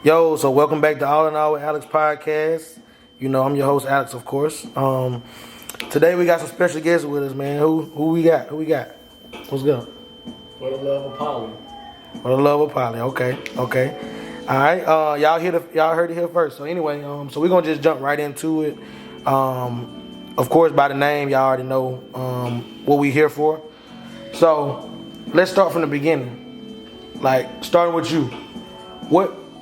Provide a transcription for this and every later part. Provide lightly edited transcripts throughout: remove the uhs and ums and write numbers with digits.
Yo, so welcome back to All in All with Alex podcast. You know, I'm your host, Alex, of course. Today we got some special guests with us, man. Who we got? Who we got? What's good? For the love of Poly. For the love of Poly. Okay. All right. Y'all heard it here first. So anyway, so we're gonna just jump right into it. Of course, by the name, y'all already know what we here for. So let's start from the beginning. Like starting with you.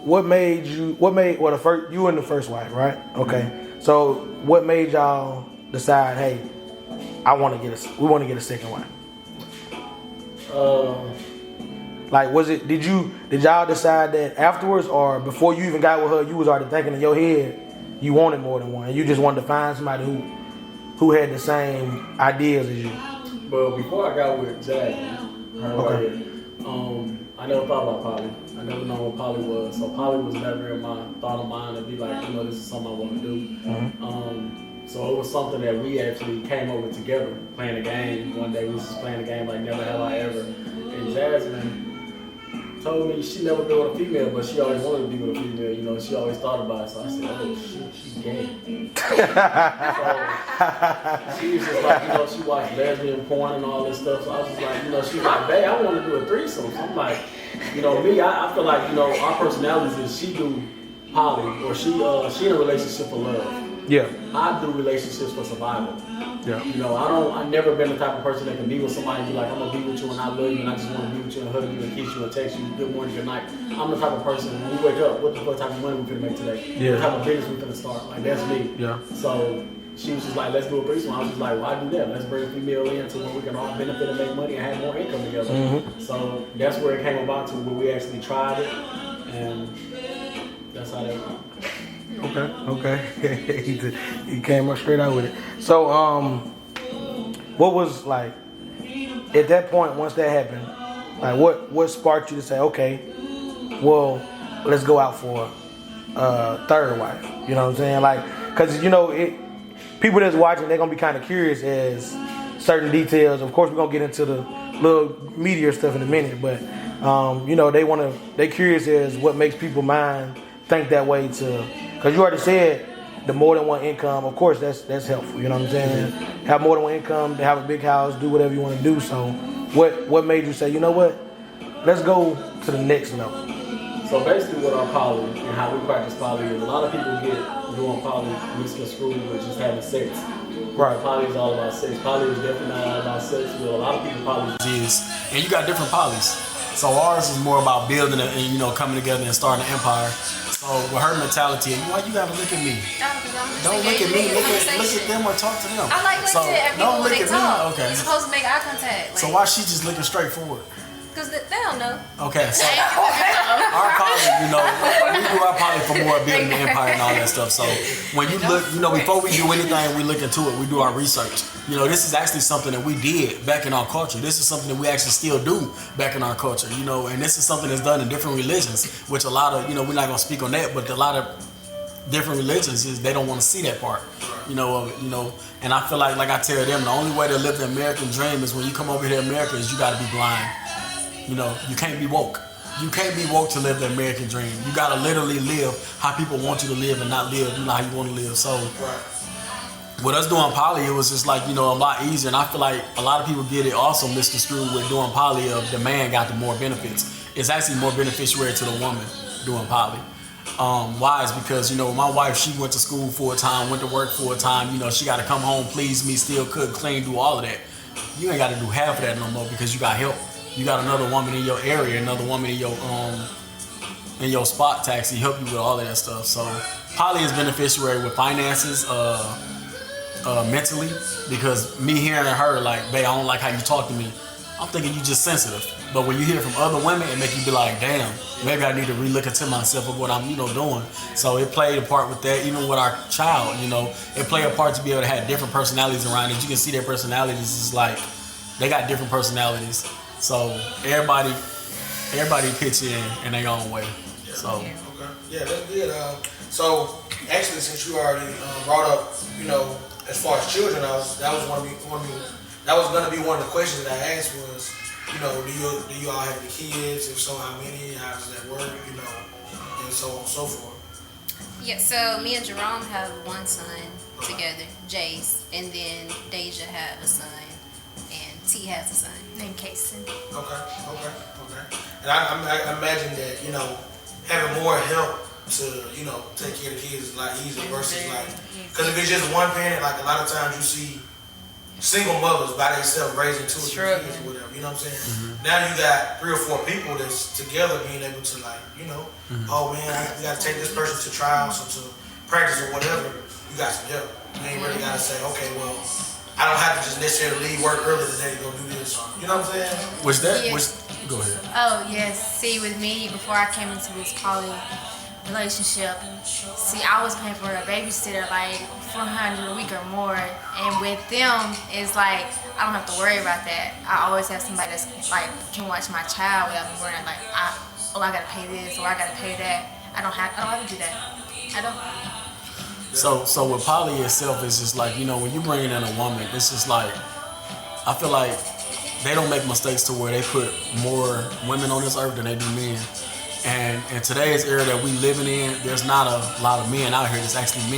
What made you and the first wife, right? Okay. Mm-hmm. So what made y'all decide, hey, we want to get a second wife? Like did y'all decide that afterwards, or before you even got with her, you was already thinking in your head you wanted more than one and you just wanted to find somebody who had the same ideas as you? Well, before I got with Jasmine, I never thought about Poly. I never known what Poly was. So Poly was never in my thought of mine to be like, this is something I want to do. Mm-hmm. So it was something that we actually came over together, playing a game. One day we was just playing a game like never have I ever. And Jasmine told me she never been with a female, but she always wanted to be with a female. She always thought about it. So I said, oh shit, she's gay. So she was just like, she watched lesbian porn and all this stuff. So I was just like, she was like, babe, I want to do a threesome. So I'm like, me, I feel like, our personalities is she do poly, or she in a relationship for love. Yeah. I do relationships for survival. Yeah. I've never been the type of person that can be with somebody and be like, I'm gonna be with you and I love you and I just want to be with you and hug you and kiss you and text you good morning, good night. I'm the type of person when we wake up, what type of money we finna make today? Yeah. What type of business we finna start? Like that's me. Yeah. So she was just like, let's do a threesome. I was just like, why do that? Let's bring a female in to where we can all benefit and make money and have more income together. Mm-hmm. So that's where it came about to where we actually tried it, and that's how that went. Okay. He came up straight out with it. So, what was like at that point once that happened? Like, what sparked you to say, okay, well, let's go out for a third wife? You know what I'm saying? Like, because people that's watching, they're gonna be kind of curious as certain details. Of course, we're gonna get into the little meteor stuff in a minute, but they curious as what makes people mind think that way to. Because you already said the more than one income, of course, that's helpful. You know what I'm saying? Have more than one income, to have a big house, do whatever you want to do. So what made you say, you know what? Let's go to the next level. So basically what our poly and how we practice poly is a lot of people get doing poly misconstrued with just having sex. Right. Poly is all about sex. Poly is definitely not all about sex. Well, a lot of people poly is. And you got different polys. So ours is more about building and coming together and starting an empire. So with her mentality, why you gotta look at me? Don't look at me. Look at them or talk to them. I like looking at people when they talk. Okay. You're supposed to make eye contact. So why she just looking straight forward? Because they don't know. Okay, so our poly, we do our poly for more building the empire and all that stuff. So when you look, before we do anything, we look into it. We do our research. This is actually something that we did back in our culture. This is something that we actually still do back in our culture. And this is something that's done in different religions, which a lot of, we're not gonna speak on that, but a lot of different religions is they don't want to see that part. And I feel like I tell them, the only way to live the American dream is when you come over here to America is you got to be blind. You can't be woke. You can't be woke to live the American dream. You gotta literally live how people want you to live and not live how you want to live. So with us doing poly, it was just like, a lot easier. And I feel like a lot of people get it also misconstrued with doing poly of the man got the more benefits. It's actually more beneficiary to the woman doing poly. Why is because, my wife, she went to school full time, went to work full time. She got to come home, please me, still cook, clean, do all of that. You ain't got to do half of that no more because you got help. You got another woman in your area, another woman in your spot to actually help you with all of that stuff. So poly is beneficiary with finances, mentally, because me hearing her like, babe, I don't like how you talk to me. I'm thinking you just sensitive. But when you hear from other women, it make you be like, damn, maybe I need to relook into myself of what I'm, doing. So it played a part with that, even with our child, it played a part to be able to have different personalities around it. You can see their personalities is like, they got different personalities. So everybody pitch in their own way. So okay. Yeah, that's good. So actually, since you already brought up, as far as children, that was gonna be one of the questions that I asked was, do you all have the kids? If so, how many? How does that work? And so on and so forth. Yeah, so me and Jerome have one son together, Jace, and then Deja have a son, and T has a son named Kason. Okay. And I imagine that, you know, having more help to, you know, take care of the kids is a lot easier versus like, because if it's just one parent, like a lot of times you see single mothers by themselves raising 2 or 3 kids or whatever, you know what I'm saying? Mm-hmm. Now you got 3 or 4 people that's together being able to like, you know, oh man, we got to take this person to trials or to practice or whatever, you got some help. You ain't really got to say, okay, well, I don't have to just necessarily leave work early today to go do this. You know what I'm saying? Go ahead. Oh, yes. See, with me, before I came into this poly relationship, see, I was paying for a babysitter like $400 a week or more. And with them, it's like, I don't have to worry about that. I always have somebody that's like, can watch my child without me worrying like, I got to pay this or I got to pay that. I don't have to do that. I don't. So with poly itself, it's just like, you know, when you bring in a woman, it's just like, I feel like they don't make mistakes to where they put more women on this earth than they do men. And in today's era that we living in, there's not a lot of men out here that's actually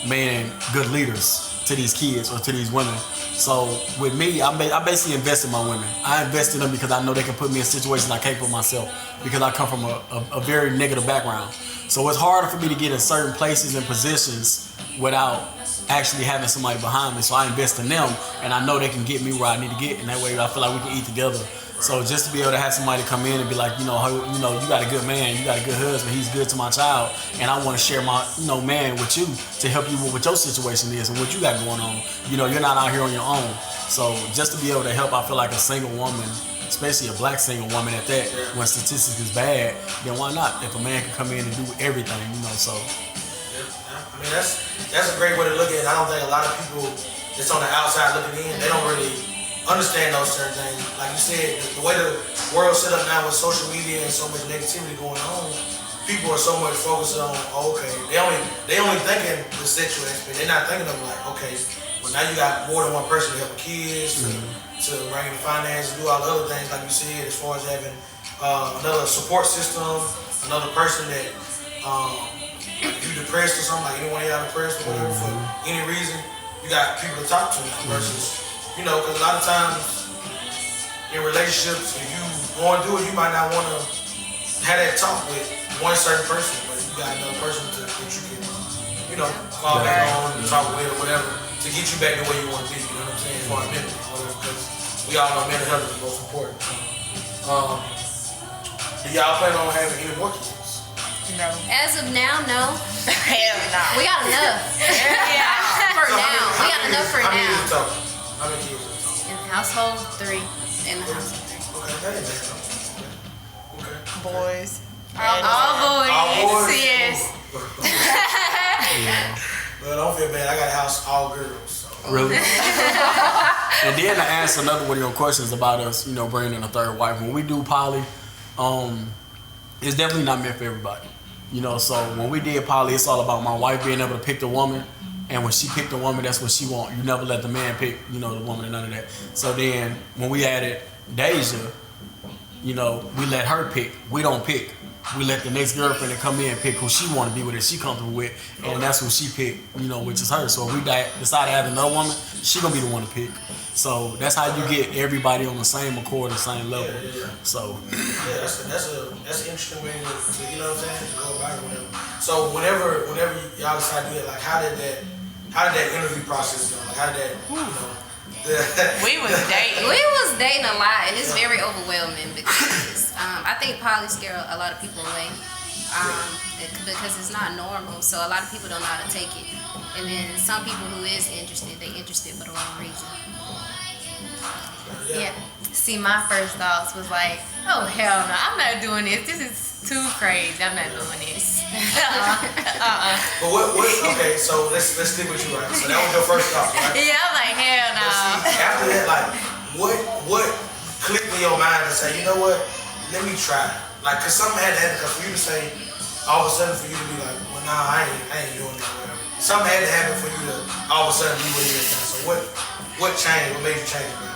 men good leaders to these kids or to these women. So with me, I basically invest in my women. I invest in them because I know they can put me in situations I can't put myself because I come from a very negative background. So it's harder for me to get in certain places and positions without actually having somebody behind me. So I invest in them and I know they can get me where I need to get, and that way I feel like we can eat together. So just to be able to have somebody come in and be like, you know, you got a good man, you got a good husband, he's good to my child, and I want to share my, you know, man with you to help you with what your situation is and what you got going on. You know, you're not out here on your own. So just to be able to help, I feel like a single woman, especially a black single woman at that, when statistics is bad, then why not? If a man can come in and do everything, you know, so. I mean, that's a great way to look at it. I don't think a lot of people that's on the outside looking in, they don't really understand those certain things. Like you said, the way the world's set up now with social media and so much negativity going on, people are so much focused on, okay, they only thinking the sexual aspect. They're not thinking of like, okay, well now you got more than one person to help kids, to bring in finance, do all the other things like you said, as far as having another support system, another person that if you depressed or something, like anyone of y'all depressed or whatever for any reason, you got people to talk to now versus. You know, because a lot of times in relationships, if you going through it, you might not want to have that talk with one certain person, but you got another person that you can, you know, fall back on and talk with or whatever to get you back the way you want to be. You know what I'm saying? As far as mental health, because we all know mental health is the most important. Do y'all plan on having any more kids? No. As of now, no. Hell no. We got enough. For now. We got enough for now. How many kids are you talking? In the household, 3. In the household, 3. Okay, that ain't bad. Okay. Boys. All boys. Yes. Well, don't feel bad. I got a house all girls. So. Really? And then to answer another one of your questions about us, you know, bringing in a third wife. When we do poly, it's definitely not meant for everybody. You know, so when we did poly, it's all about my wife being able to pick the woman. And when she picked a woman, that's what she want. You never let the man pick, you know, the woman and none of that. So then when we added Deja, you know, we let her pick. We don't pick. We let the next girlfriend that come in and pick who she want to be with, that she comfortable with, and that's who she picked, you know, which is her. So if we decide to have another woman, she gonna be the one to pick. So that's how you get everybody on the same accord, the same level. Yeah. So that's an interesting way to you know what I'm saying, to go about it, whatever. So whenever y'all decide to do that, like how did that interview process go? Like how did that, you know? We was dating. We was dating a lot, and it's very overwhelming because I think poly scare a lot of people away because it's not normal. So a lot of people don't know how to take it, and then some people who is interested, they interested for the wrong reason. Yeah. See, my first thoughts was like, oh hell no, I'm not doing this. This is too crazy. I'm not doing this. But what? Okay, so let's stick with you, right? So that was your first thought, right? Yeah, I'm like hell no. See, after that, like, what clicked in your mind to say, you know what? Let me try. Like, cause something had to happen. Cause for you to say, all of a sudden, for you to be like, well, nah, I ain't doing that. Whatever. Something had to happen for you to all of a sudden be where you're at. So what changed? What made you change it?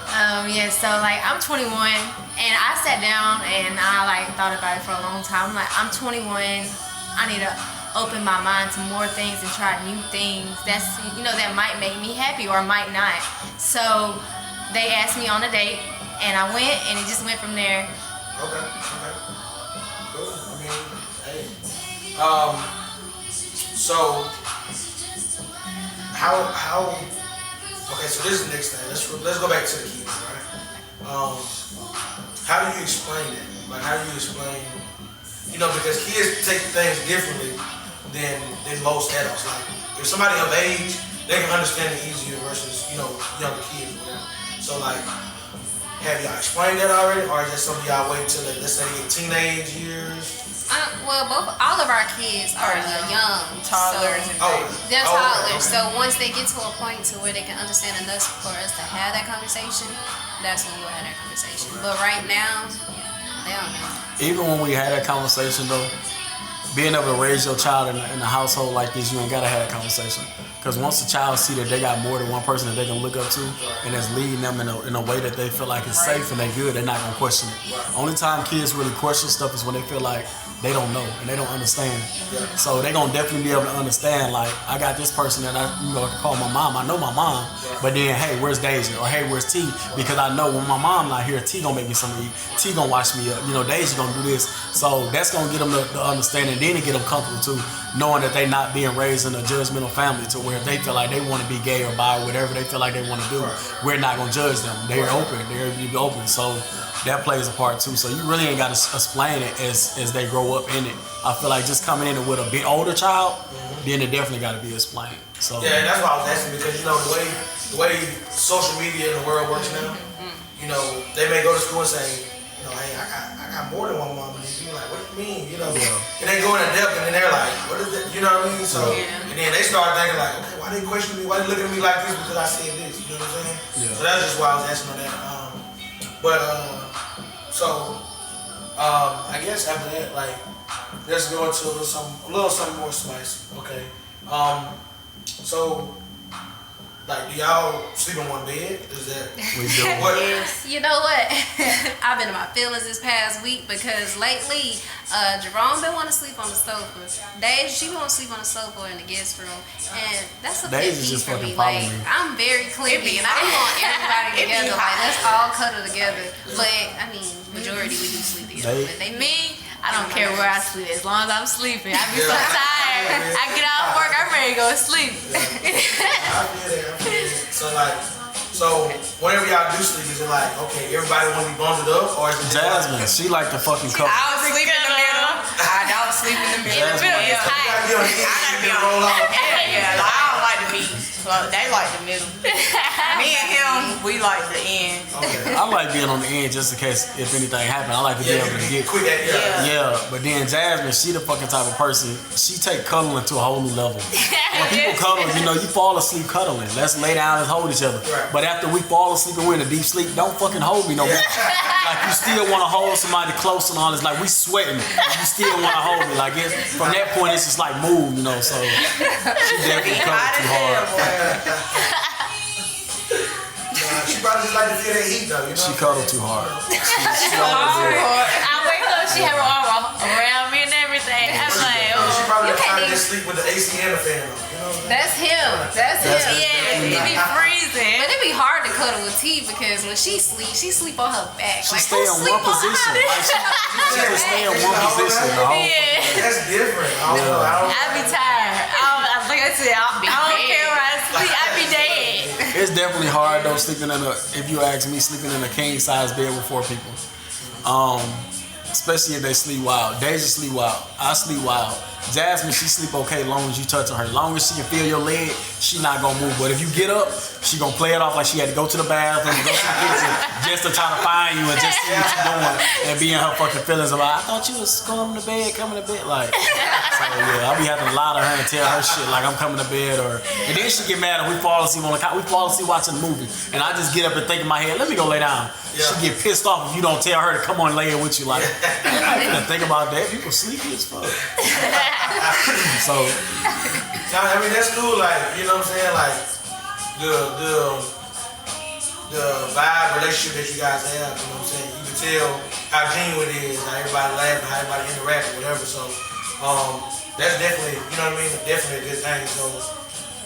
Yeah, so like I'm 21 and I sat down and I like thought about it for a long time. I'm like, I'm 21, I need to open my mind to more things and try new things. That's, you know, that might make me happy or might not. So they asked me on a date, and I went, and it just went from there. Okay. Cool. I mean, hey. So how? Okay, so this is the next thing. Let's go back to the kids, right? How do you explain that? Like, how do you explain? You know, because kids take things differently than most adults. Like, if somebody of age, they can understand it easier versus, you know, younger kids or whatever. So, like, have y'all explained that already, or is that something y'all wait till, let's say, they get teenage years? Well, all of our kids are young, Toddlers so and they're okay, toddlers. okay. So once they get to a point to where they can understand enough for us to have that conversation, that's when we'll have that conversation. But right now, they don't know. Even when we had that conversation though, being able to raise your child in a household like this, you ain't gotta have that conversation. Because once the child see that they got more than one person that they can look up to, and it's leading them in a way that they feel like it's safe and they good, they're not gonna question it. Only time kids really question stuff is when they feel like they don't know and they don't understand. So they gonna definitely be able to understand, like, I got this person that I can call my mom. I know my mom, but then, hey, where's Daisy? Or hey, where's T? Because I know when my mom not here, T gonna make me something to eat. T gonna watch me up. You know, Daisy gonna do this. So that's gonna get them the understanding. Then it get them comfortable too, knowing that they not being raised in a judgmental family to where if they feel like they want to be gay or bi or whatever they feel like they want to do, we're not gonna judge them. They're open. They're open. So that plays a part too. So you really ain't got to explain it as they grow up in it. I feel like just coming in with a bit older child, then it definitely got to be explained. So yeah, that's why I was asking, because you know the way social media in the world works now. You know, they may go to school and say, you know, hey, I got more than one mom, and you like, what do you mean? You know, and they go into depth, and then they're like, what is that? You know what I mean? So and then they start thinking like, okay, why they question me? Why they looking at me like this because I said this? You know what I'm saying? Yeah. So that's just why I was asking on that. I guess after that, like, let's go into a little something more spicy. Okay. So, like, do y'all sleep in one bed? Is that we do. what? You know what? I've been in my feelings this past week because lately, Jerome been wanting to sleep on the sofa. Daisy, she want to sleep on the sofa in the guest room, and that's a bit Daisy just for me. fucking Like, following me. I'm very clingy, and I want everybody together. Like, let's all cuddle together. But I mean, majority we do sleep together. But Me, I don't care where I sleep as long as I'm sleeping. I be so tired. I get out of work, I'm ready to go to sleep. I feel that. So whenever y'all do sleep, is it like, okay, everybody want to be bundled up, or is it Jasmine, she like the fucking couple. I was sleep in the middle. I don't sleep in the middle. Jasmine. You gotta be on the I gotta be on roll out. Yeah, like, I don't like the beat. Well, they like the middle. Me and him, we like the end. Okay. I like being on the end just in case if anything happen. I like to be able to get quick at Yeah, but then Jasmine, she the fucking type of person, she take cuddling to a whole new level. When people cuddle, you know, you fall asleep cuddling. Let's lay down and hold each other. Right. But after we fall asleep and we're in a deep sleep, don't fucking hold me no more. Like, you still want to hold somebody close and all this. Like, we sweating, but you still want to hold me. Like, from that point, it's just like move, you know. So she definitely cuddled too hard. She probably just like to feel that heat though, you know? She cuddled too hard. I wake up, she have her arm around me and everything. I'm like, She probably you can't trying to even. just sleep with the AC and the fan on, you know? that's him. That's him. Yeah, it be freezing. But it be hard to cuddle with T because when she sleep on her back. She Like, stay who in sleep one on position. her? Like, she just stay in one position the whole Yeah. That's different. I don't know. I be tired. Like I said, I don't care where I sleep. I be dead. It's definitely hard though sleeping in if you ask me, sleeping in a king size bed with 4 people. Especially if they sleep wild. Daisy sleep wild. I sleep wild. Jasmine, she sleep okay long as you touch her. Long as she can feel your leg, she not gonna move. But if you get up, she gonna play it off like she had to go to the bathroom, go to the kitchen, just to try to find you and just see what you're doing and be in her fucking feelings about, I thought you was going to bed, coming to bed. Like, so yeah, I be having to lie to her and tell her shit like I'm coming to bed, and then she get mad and we fall asleep on the couch. We fall asleep watching the movie, and I just get up and think in my head, let me go lay down. She get pissed off if you don't tell her to come on and lay here with you. Like, I didn't think about that. People sleepy as fuck. So, I mean, that's cool, like, you know what I'm saying? Like, the vibe relationship that you guys have, you know what I'm saying? You can tell how genuine it is, how everybody laughing, how everybody interacting, whatever. So, that's definitely, you know what I mean, definitely a good thing. So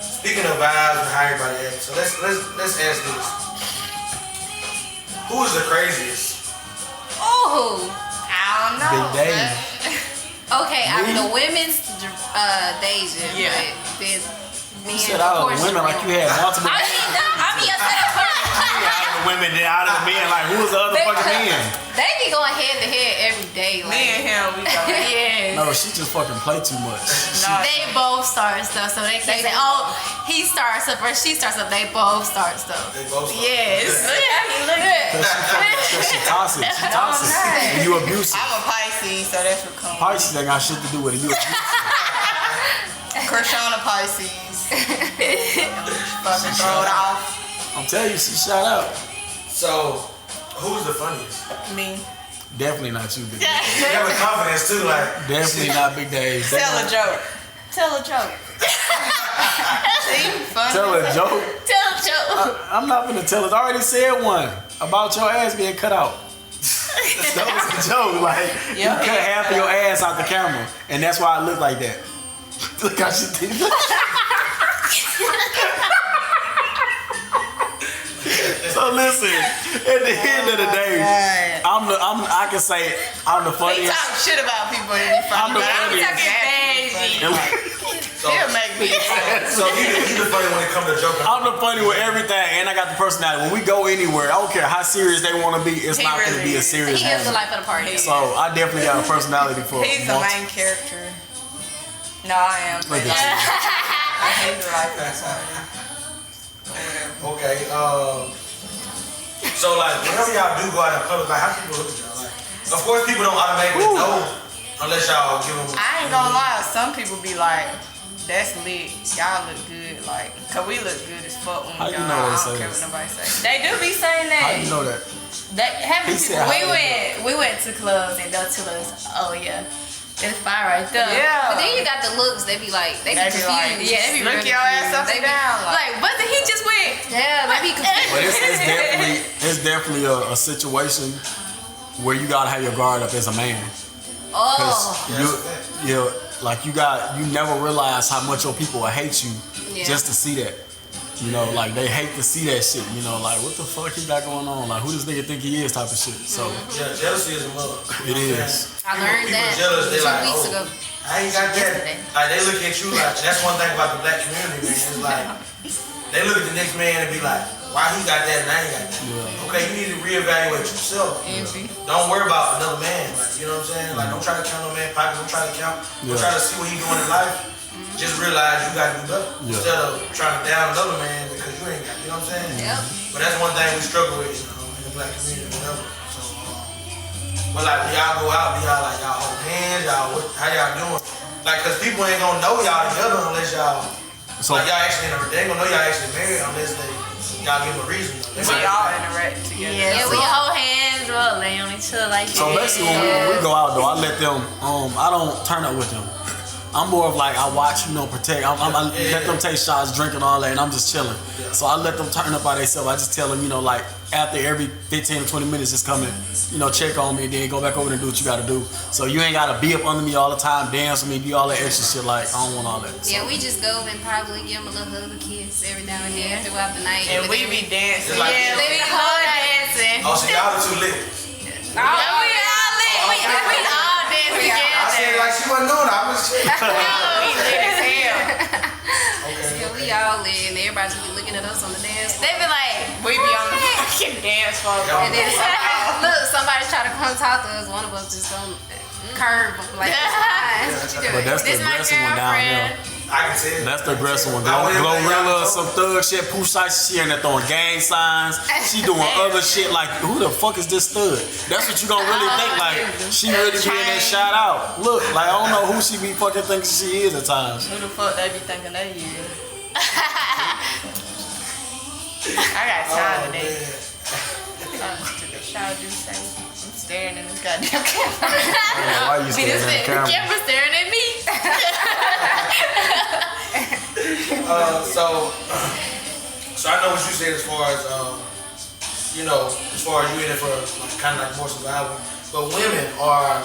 speaking of vibes and how everybody acts, so let's ask this. Who is the craziest? Oh, I don't know. Big Dave. okay. Out of the women's, Deja. Yeah. But there's men. You said out of the women like you had multiple. I mean, I said Out of the women, then out of the men, like who's the other fucking men? they be going head to head every day. Like, Me and him, we go. Yes. No, she just fucking play too much. They both start stuff, so they can't say, oh, he starts up or she starts up. They both start stuff. They both start. Yes. Look at Cause she toxic. She toxic. And you abusive. I'm a Pisces, so that's what comes. Pisces ain't got shit to do with it. You abusive. Krishana Pisces. Fucking throw it off. I'm telling you, she shot out. So who's the funniest? Me. Definitely not you, Big Dave. You have a confidence too, like Definitely not Big Dave. Tell a joke. Tell a joke. See? Funny. Tell a joke. Tell a joke. I'm not gonna tell it. I already said one about your ass being cut out. That was a joke. Like you cut half of your ass out the camera, and that's why I look like that. Look how she did that. So listen, at the end of the day, I can say I'm the He funniest. talk shit about people and he I'm funny. the but I'm funniest. talking He'll make me so you the funny when it comes to joking. I'm the funny with everything, and I got the personality. When we go anywhere, I don't care how serious they want to be, it's He not going to really be a is. serious he is the moment. life of the party. So I definitely got a personality for He's the main character. No, I am. Look at you. He's the life of the party. Okay, so like whenever y'all do go out in public, like how people look at y'all? Like, of course people don't automatically know unless y'all give them. I ain't gonna lie, some people be like, that's lit. Y'all look good, like, cause we look good as fuck when How we you go know out. they I say don't care that? what nobody say. They do be saying that. How you know that? Having He said people, how We went to clubs and they'll tell us, oh yeah, that's fire right there. yeah. But then you got the looks. They be like, they be They be like, confused. Yeah, they be look really your ass up They and be down. Like, wasn't he just went? Yeah, they be confused. But it's definitely a situation where you gotta have your guard up as a man. Oh, Like you never realize how much your people will hate you Yeah. just to see that. You know, like they hate to see that shit. You know, like what the fuck he got going on? Like who this nigga think he is type of shit. So Yeah, jealousy is a mother. it is. I learned People that jealous, they 2 like, weeks oh, ago. I ain't got that. Yesterday. Like they look at you like that's one thing about the black community, man. It's like they look at the next man and be like, why he got that and I ain't got that? Yeah. Okay, you need to reevaluate yourself. Don't worry about another man. Like, you know what I'm saying? Like don't try to count no man's pockets. Don't try to count. Don't try to see what he doing in life. Just realize you gotta do better instead of trying to down another man because you ain't got. You know what I'm saying? Yep. But that's one thing we struggle with, you know, in the black community, whatever. So, but like, when y'all go out, do y'all like y'all hold hands? How y'all doing? Like, cause people ain't gonna know y'all together unless y'all. So Like y'all actually, they ain't gonna know y'all actually married unless y'all give them a reason. They We might- all interact together. Yeah, we hold hands, we'll lay on each other like So basically, when we go out though, I let them. I don't turn up with them. I'm more of like I watch, you know, protect. I let them take shots, drink and all that, and I'm just chilling. So I let them turn up by themselves. I just tell them, you know, like after every 15 to 20 minutes, just come and, you know, check on me, and then go back over and do what you gotta do. So you ain't gotta be up under me all the time, dance with me, do all that extra shit. Like I don't want all that. So. Yeah, we just go and probably give them a little hug, a kiss every now and then throughout the night. And But we then be dancing. Like- Yeah, we be hard dancing. Oh, so y'all are too lit. Yeah, we all lit. We all dance I together. said like she wasn't doing it. I was shit. We lit as hell. Yeah, we all lit, and everybody just be looking at us on the dance floor. They be like, We be on the fucking dance floor. And then somebody try to come talk to us. One of us just don't curve like But that's the this my aggressive one down girlfriend. here. I can tell. That's the aggressive one. I wouldn't let Glorilla, y'all some thug shit, push shots. She in there throwing gang signs. She doing other shit like, who the fuck is this thug? That's what you gonna really think. Like, she really getting that shout out. Look, like I don't know who she be fucking thinking she is at times. Who the fuck they be thinking they is? I got time today. Shout do say. I'm staring in this goddamn camera. Why you Be staring just at the the camera? camera staring at me. So I know what you said as far as you know, as far as you in it for like, kind of like more survival, but women are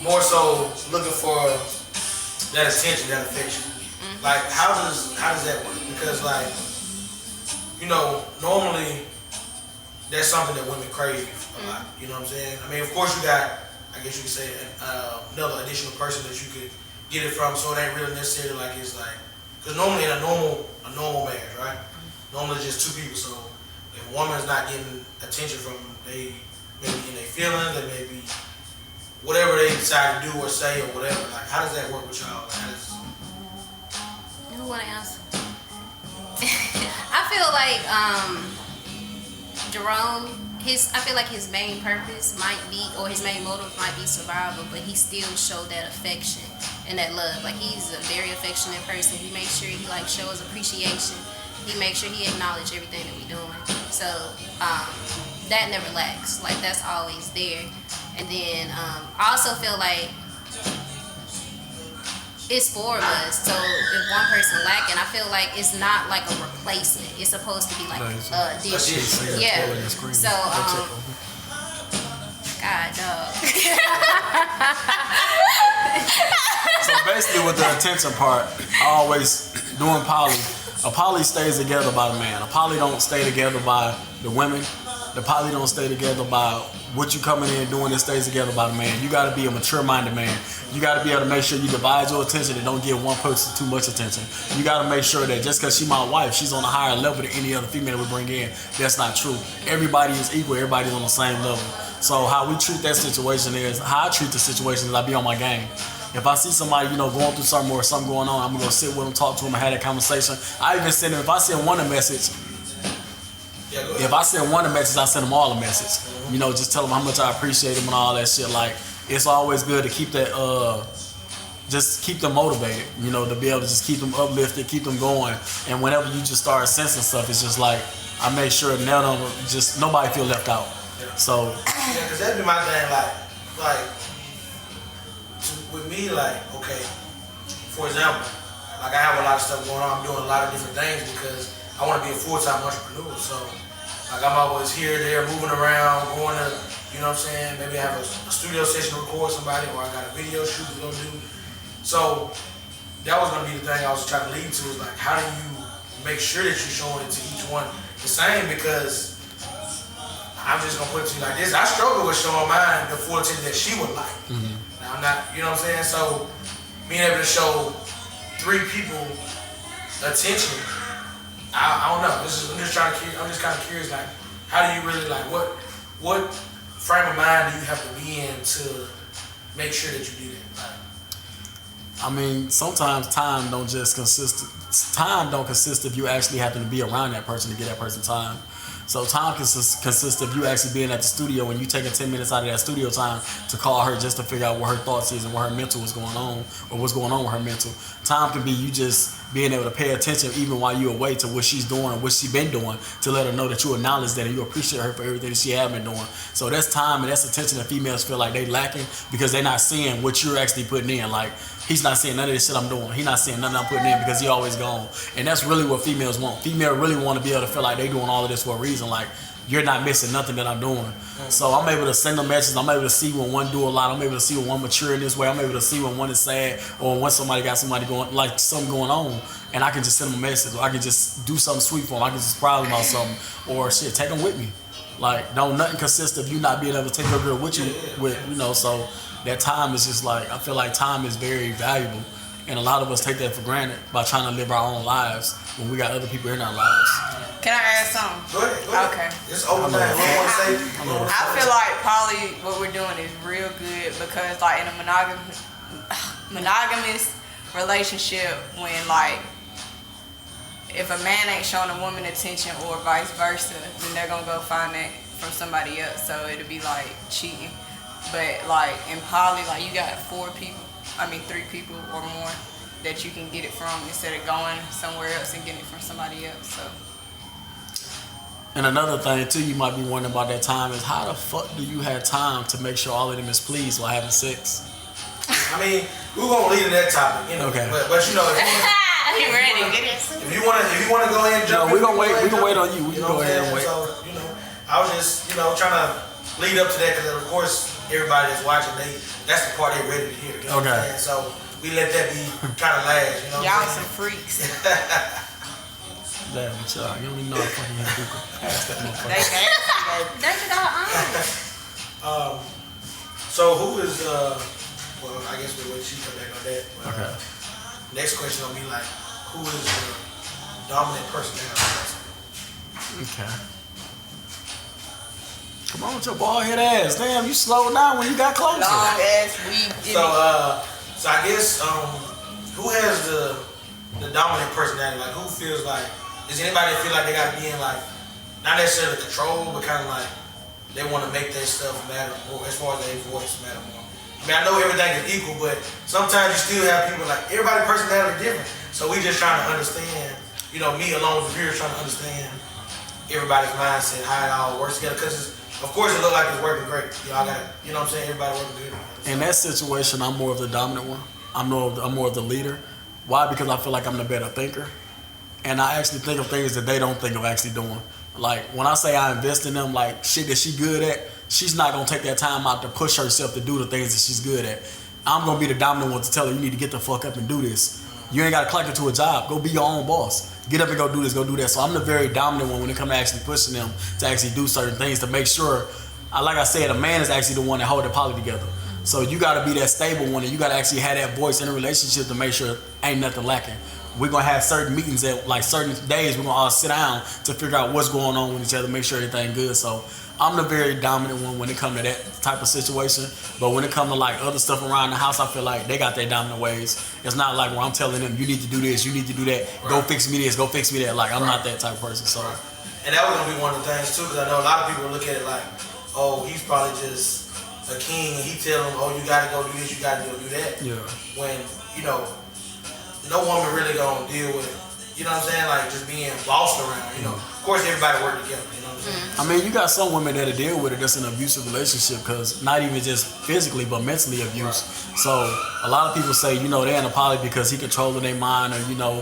more so looking for that attention, that affection. Like, how does that work? Because, like, you know, normally that's something that women crave a lot. You know what I'm saying? I mean, of course, you got, I guess you could say, another additional person that you could get it from. So it ain't really necessarily like it's like, because normally in a normal marriage, right? Normally just two people. So if a woman's not getting attention from them, they maybe in their feelings, they maybe whatever they decide to do or say or whatever. Like, how does that work with y'all? Like, Who want to answer? I feel like Jerome, I feel like his main purpose might be, or his main motive might be survival, but he still showed that affection and that love. Like, he's a very affectionate person. He makes sure he like shows appreciation. He makes sure he acknowledges everything that we're doing. So that never lacks. Like, that's always there. And then I also feel like it's four of us, so if one person lacking, I feel like it's not like a replacement. It's supposed to be like addition. Yeah. So God, dog. So basically, with the attention part, I always doing a poly stays together by the man. A poly don't stay together by the women. The poly don't stay together by what you coming in doing. It stays together by the man. You got to be a mature-minded man. You got to be able to make sure you divide your attention and don't give one person too much attention. You got to make sure that just because she's my wife, she's on a higher level than any other female we bring in. That's not true. Everybody is equal. Everybody's on the same level. So how we treat that situation is, how I treat the situation is I be on my game. If I see somebody, you know, going through something or something going on, I'm going to go sit with them, talk to them, and have that conversation. I even send them, if I send one a message, I send them all a message. You know, just tell them how much I appreciate them and all that shit. Like, it's always good to keep that, just keep them motivated, you know, to be able to just keep them uplifted, keep them going. And whenever you just start sensing stuff, it's just like, I make sure nobody feel left out. So. Yeah, because that'd be my thing, like, with me, like, okay, for example, like I have a lot of stuff going on. I'm doing a lot of different things because I want to be a full-time entrepreneur. So, like, I'm always here, there, moving around, going to, you know what I'm saying, maybe I have a studio session to record somebody, or I got a video shoot to go do. So, that was going to be the thing I was trying to lead to, is like, how do you make sure that you're showing it to each one the same? Because I'm just going to put it to you like this. I struggle with showing mine the full attention that she would like. Now, I'm not, you know what I'm saying? So, being able to show 3 people attention, I don't know. I'm just kind of curious. Like, how do you really, like, what frame of mind do you have to be in to make sure that you do that? Like, I mean, sometimes time don't consist of you actually having to be around that person to get that person time. So time consists of you actually being at the studio and you taking 10 minutes out of that studio time to call her just to figure out what her thoughts is and what her mental is going on, or what's going on with her mental. Time can be you just being able to pay attention even while you're away to what she's doing or what she's been doing, to let her know that you acknowledge that and you appreciate her for everything that she has been doing. So that's time and that's attention that females feel like they lacking because they're not seeing what you're actually putting in. Like, he's not seeing none of this shit I'm doing. He's not seeing nothing I'm putting in because he always gone. And that's really what females want. Females really want to be able to feel like they doing all of this for a reason. Like, you're not missing nothing that I'm doing. So I'm able to send them messages. I'm able to see when one do a lot. I'm able to see when one mature in this way. I'm able to see when one is sad or when somebody got somebody going, like something going on. And I can just send them a message, or I can just do something sweet for them. I can just surprise them about something, or shit, take them with me. Like, nothing consists of you not being able to take your girl with you, you know. So that time is just like, I feel like time is very valuable, and a lot of us take that for granted by trying to live our own lives when we got other people in our lives. Can I add something? Go ahead. Okay. It's open time. I feel like probably what we're doing is real good because, like, in a monogamous relationship, when, like, if a man ain't showing a woman attention or vice versa, then they're gonna go find that from somebody else. So it'll be like cheating. But like in poly, like you got 3 people or more that you can get it from instead of going somewhere else and getting it from somebody else. So. And another thing too, you might be wondering about that time is how the fuck do you have time to make sure all of them is pleased while having sex? I mean, we're gonna lead to that topic, you know. Okay. But you know, if you wanna go ahead and jump, we can wait on you. We can go ahead and wait. So, you know, I was just, you know, trying to lead up to that because of course everybody that's watching, that's the part they're ready to hear. You know what I'm saying? So we let that be kind of last, you know what Y'all I'm some saying? freaks. Damn, child. You don't even know how to fucking have people. Pass that motherfucker. They nasty, baby. That's it all on. So who is, well, I guess we'll wait till she come back on that. But, Okay. next question gonna be like, who is the dominant personality? Okay. Come on with your bald head ass. Damn, you slowed down when you got closer. Long ass weed. So I guess, who has the dominant personality? Like, who feels like, does anybody feel like they gotta be in like, not necessarily control, but kind of like, they want to make their stuff matter more, as far as their voice matter more. I mean, I know everything is equal, but sometimes you still have people like, everybody's personality different. So we just trying to understand, you know, me along with the viewers trying to understand everybody's mindset, how it all works together. Because of course it looks like it's working great. Y'all got, you know what I'm saying, everybody working good. In that situation, I'm more of the dominant one. I'm more of the leader. Why? Because I feel like I'm the better thinker. And I actually think of things that they don't think of actually doing. Like, when I say I invest in them, like, shit that she good at, she's not going to take that time out to push herself to do the things that she's good at. I'm going to be the dominant one to tell her, you need to get the fuck up and do this. You ain't got to clock into a job. Go be your own boss. Get up and go do this, go do that. So I'm the very dominant one when it comes to actually pushing them to actually do certain things to make sure, like I said, a man is actually the one that hold the poly together. So you got to be that stable one, and you got to actually have that voice in a relationship to make sure ain't nothing lacking. We're going to have certain meetings at like certain days. We're going to all sit down to figure out what's going on with each other, make sure everything good. So I'm the very dominant one when it comes to that type of situation. But when it comes to like other stuff around the house, I feel like they got their dominant ways. It's not like where I'm telling them, you need to do this, you need to do that. Right. Go fix me this, go fix me that. Like, I'm not that type of person. So. And that was going to be one of the things too, because I know a lot of people look at it like, oh, he's probably just a king, and he tell them, oh, you got to go do this, you got to go do that. Yeah. When, you know, no woman really gonna deal with it. You know what I'm saying? Like just being bossed around. You know, of course everybody work together. You know what I'm saying? I mean, you got some women that'll deal with it that's an abusive relationship, because not even just physically, but mentally abuse. Right. So a lot of people say, you know, they're in a poly because he controlling their mind, or you know,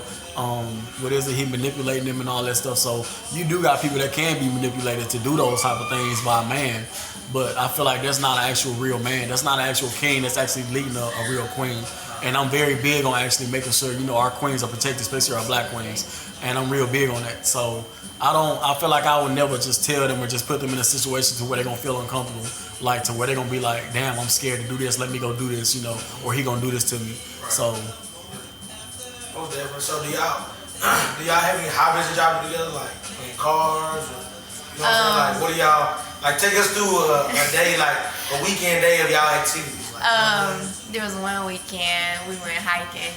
what is it? He manipulating them and all that stuff. So you do got people that can be manipulated to do those type of things by a man. But I feel like that's not an actual real man. That's not an actual king. That's actually leading a real queen. And I'm very big on actually making sure, you know, our queens are protected, especially our black queens. And I'm real big on that. So I feel like I would never just tell them or just put them in a situation to where they're gonna feel uncomfortable, like to where they're gonna be like, damn, I'm scared to do this, let me go do this, you know, or he gonna do this to me. Right. So. Oh, definitely. So do y'all have any hobbies that y'all do together, like playing cards, or, you know what I'm saying? Like, what do y'all, like take us through a day, like a weekend day of y'all activities. Like, There was one weekend we went hiking.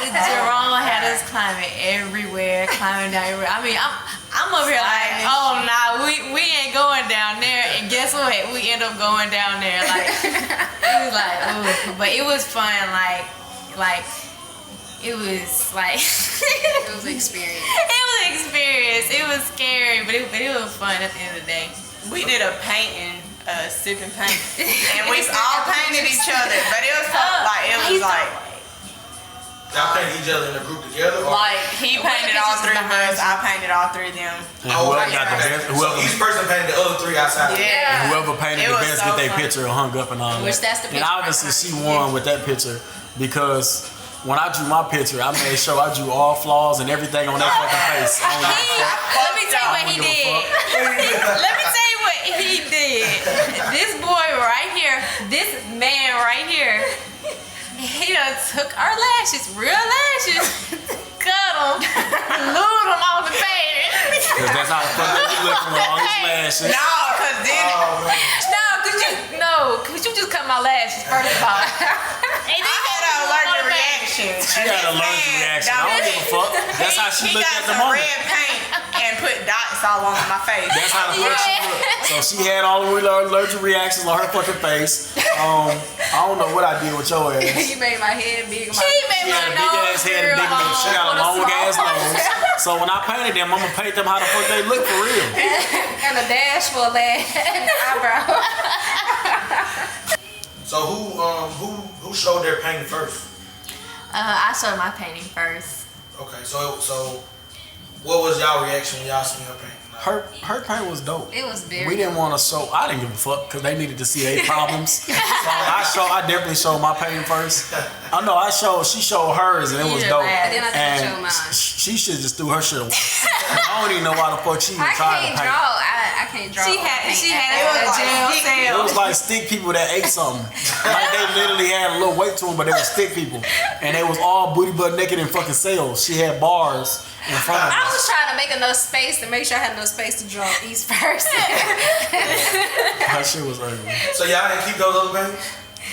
Jerome had us climbing everywhere, climbing down everywhere. I mean, I'm over here like, oh nah, we ain't going down there. And guess what? We end up going down there. Like, it was like, ooh, but it was fun. Like it was like it was an experience. It was an experience. It was scary, but it was fun at the end of the day. We did a painting. Sipping paint, and we all painted each other, but it was like y'all painted each other in a group together, or? Like he painted all three of us, I painted all three of them. And whoever got the best, so each person painted the other three outside. Yeah. And whoever painted the best get their picture hung up and all Which that. That's the and obviously she won with that picture, because when I drew my picture, I made sure I drew all flaws and everything on that fucking face. Let me tell you what he did. Let me tell you what he did. This boy right here, this man right here, he done took our lashes, real lashes, cut them, glued them on the page. Because that's how the fuck you looking with all these lashes. No, cause then Cause you just cut my lashes first of all. And I had an allergic reaction. She had an allergic reaction. I don't give a fuck. That's how she looked at the moment. He got some red paint and put dots all on my face. That's how the fuck she looked. So she had all the allergic reactions on her fucking face. I don't know what I did with your ass. You made my head big. She had a big ass head and big nose. She got a long ass nose. So when I painted them, I'm gonna paint them how the fuck they look for real. And a dash for that eyebrow. So who showed their painting first? I showed my painting first. Okay, so what was y'all reaction when y'all seen her painting? Her paint was dope. It was very We didn't dope. want to show. I didn't give a fuck because they needed to see their problems. So I definitely showed my pain first. I know she showed hers and it was dope. And then I think I showed mine. She should just threw her shit away. I don't even know why the fuck she even tried to paint. I can't draw. She had It was a jail like cell. It was like stick people that ate something. Like they literally had a little weight to them, but they were stick people. And they was all booty butt naked in fucking cells. She had bars in front of I us. was trying to make enough space to make sure I had enough space to draw each person. Her shit was ugly. So y'all didn't keep those other paintings?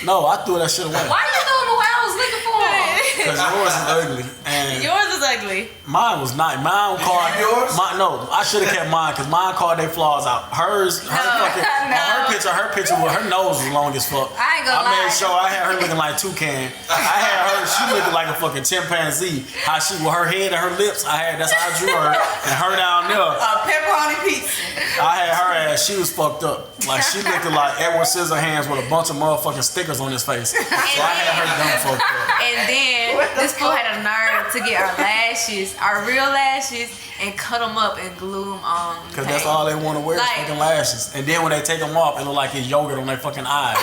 No, I threw that shit away. Why you throwing away? I was looking for them. Because yours is ugly. And Yours is ugly. mine was not. Mine called yours? No, I should have kept mine because mine called their flaws out. Hers, her picture with her nose was long as fuck. I ain't gonna lie. made sure I had her looking like toucan. I had her, she looked like a fucking chimpanzee. How she with her head and her lips, that's how I drew her. And her down there, pepperoni pizza. I had her ass, she was fucked up. Like she looked like Edward Scissorhands with a bunch of motherfucking stickers on his face. So I had her dumb fucked up. And then this fool had a nerve to get our lashes, our real lashes, and cut them up and glue them on. Cause that's all they want to wear is Like- fucking lashes. And then when they take them off, it look like it's yogurt on their fucking eyes.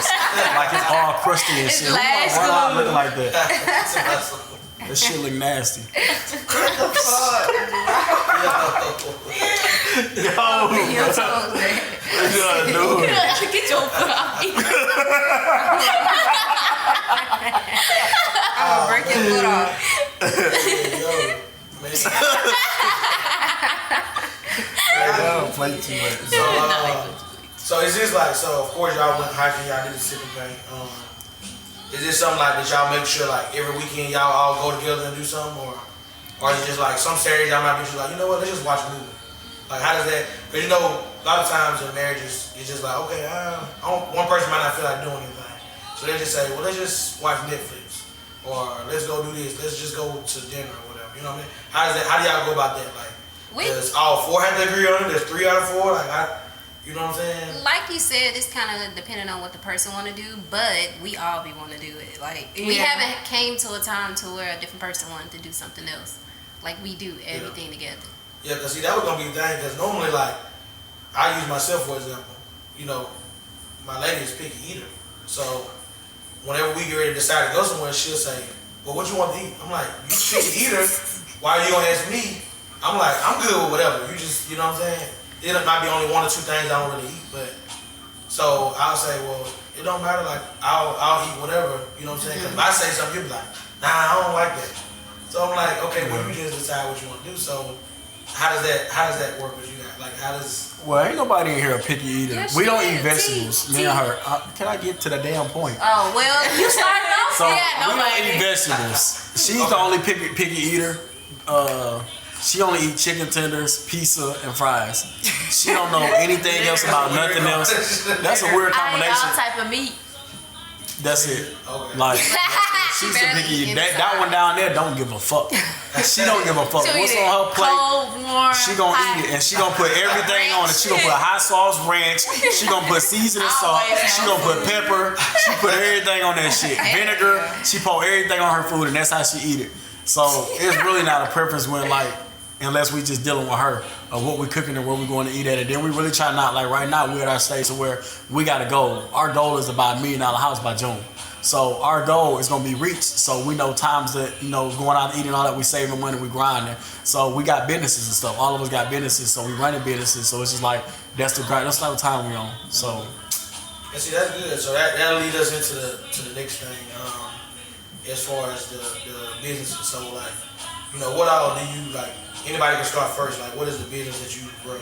Like it's all crusty and It's shit. lash Why do I glue. look like that? That shit look nasty. Your toes, man. Get your foot off me. I'm gonna break your foot off. Play too much. So is this like, so of course y'all went hiking, y'all did the sipping paint. Is this something like that y'all make sure like every weekend y'all all go together and do something, or is it just like some Saturdays y'all might be just like, you know what, let's just watch a movie? Like how does that, because you know a lot of times in marriages it's just like, okay, one person might not feel like doing anything, so they just say, well, let's just watch Netflix, or let's go do this, let's just go to dinner or whatever, you know what I mean? How do y'all go about that? Like, does all four have to agree on it? There's 3 out of 4, like you know what I'm saying? Like you said, it's kind of depending on what the person want to do, but we all be want to do it. Like we haven't came to a time to where a different person wanted to do something else. Like we do everything together. Yeah, because see, that was going to be the thing, because normally, like, I use myself for example. You know, my lady is picky eater. So, whenever we get ready to decide to go somewhere, she'll say, well, what you want to eat? I'm like, you picky eater, why are you going to ask me? I'm like, I'm good with whatever. You just, you know what I'm saying? It might be only 1 or 2 things I don't really eat, but, so I'll say, well, it don't matter, like, I'll eat whatever, you know what I'm saying? Because if I say something, you'll be like, nah, I don't like that. So I'm like, okay, well, you just decide what you want to do. So, how does that work with you guys? Like, how does... Well, ain't nobody in here a picky eater. Yes, We don't she eat is. vegetables. Me and her. Can I get to the damn point? Oh well, you started off. So Yeah, we nobody. don't eat vegetables. She's the only picky eater. She only eat chicken tenders, pizza, and fries. She don't know anything else about nothing else. That's a weird I eat all combination. type of meat. That's it. Okay. Like she's a barely picky eater. eat That one down there don't give a fuck. She don't give a fuck. She'll What's eat it on her plate? cold, warm, She gonna hot. eat it, and she gonna put everything on it. She gonna put hot sauce, ranch. She gonna put seasoning salt. She gonna put pepper. She put everything on that shit. Vinegar. She pour everything on her food, and that's how she eat it. So it's really not a preference when unless we just dealing with her of what we cooking and where we going to eat at it. Then we really try not like right now we're at our stage of where we got a goal. Our goal is to buy $1 million house by June. So our goal is gonna be reached. So we know times that going out and eating all that, we saving money, we grinding. So we got businesses and stuff. All of us got businesses, so we running businesses. So it's just like that's the type of time we on. So And see, that's good. So that'll lead us into the next thing. As far as the businesses. So like, what all do you like? Anybody can start first. Like, what is the business that you run?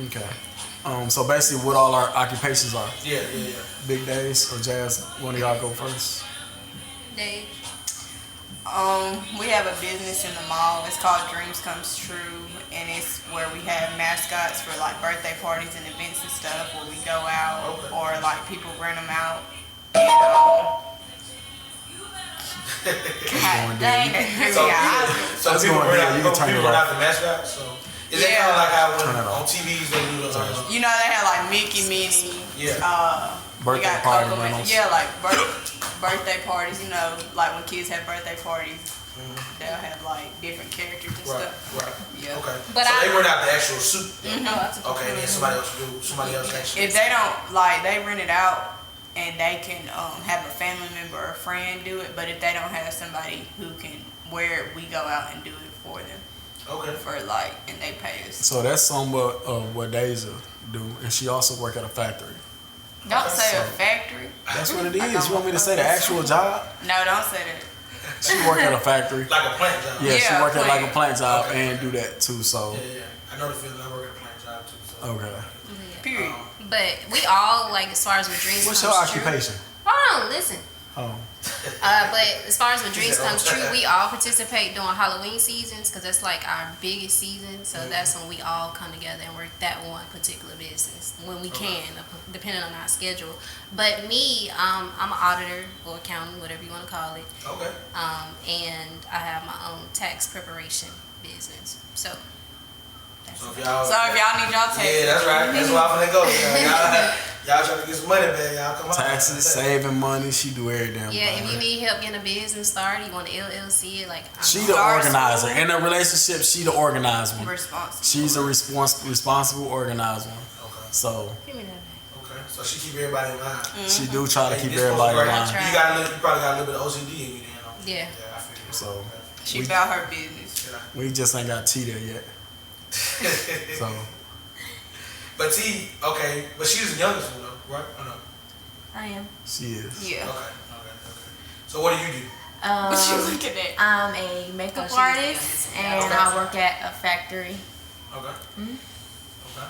okay. So basically, what all our occupations are. Yeah. Big Days or Jazz. One of y'all go first. Dave. We have a business in the mall. It's called Dreams Comes True, and it's where we have mascots for like birthday parties and events and stuff. Where we go out or like people rent them out. God dang it! So That's people going rent down. out, You can turn people it rent off. out the mascot. So is it kind of like how Turn when it off. on TVs they do the You know they have like Mickey, Minnie. Yeah. We Birthday got party Coco, rentals. yeah, like birthday parties. Like when kids have birthday parties. They'll have like different characters and Right. stuff. Right. Yeah. Okay. But so I- they rent out the actual suit. Oh, Okay. And then somebody else actually. If they don't like, they rent it out and they can have a family member or a friend do it. But if they don't have somebody who can wear it, we go out and do it for them. Okay. For like, and they pay us. So that's somewhat of what Deja do, and she also work at a factory. Don't say a So- factory. That's what it is. You want me to say the actual job? No, don't say that. She work at a factory. Like a plant job. Yeah, she Yeah, work at like a plant. plant job Okay. and do that too. So Yeah. I know the feeling. I work at a plant job too. So. okay. Period. But we all, like, as far as what dreams What's comes your true. occupation? Hold on, listen. Oh, But as far as what dreams comes true, we all participate during Halloween seasons because that's like our biggest season. So that's when we all come together and work that one particular business when we can, depending on our schedule. But me, I'm an auditor or accountant, whatever you want to call it. Okay. And I have my own tax preparation business. So that's So if it. y'all. So if y'all need y'all taxes, Yeah, that's right. That's where I'm finna go. Y'all trying to get some money back. Y'all come on. taxes, saving money. She do every damn Yeah, thing. if you need help getting a business started, you want to LLC it, like She I'm the Start organizer. school. In a relationship, she the organized one. responsible. She's a responsible organized one. Okay. So Give me that. Okay. So she keep everybody in line. she do try to Hey, keep this supposed everybody to in be line. right. You probably got a little bit of OCD in you then. Yeah. Yeah, I feel you. So She we- about her business. we just ain't got T there yet. So But T, okay, but she's the youngest one though, right? Or no? I am. she is. Yeah. Okay. So what do you do? What you looking at? I'm a makeup Oh, she's the artist, youngest. and Okay. I work at a factory. Okay. Okay.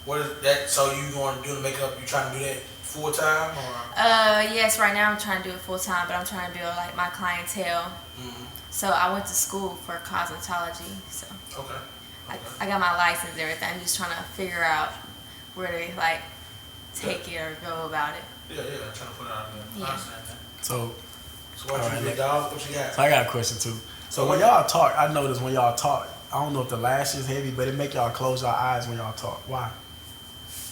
What is that? So you going to do the makeup? You trying to do that full time or? Yes, right now I'm trying to do it full time, but I'm trying to build like my clientele. So I went to school for cosmetology, so Okay. I got my license and everything. I'm just trying to figure out where to like take it or go about it. Yeah, trying to put it out there. Yeah. I understand that. So So what Alright, you look. did, dog? What you got? I got a question too. So when y'all talk, I notice when y'all talk, I don't know if the lash is heavy, but it make y'all close your eyes when y'all talk. Why?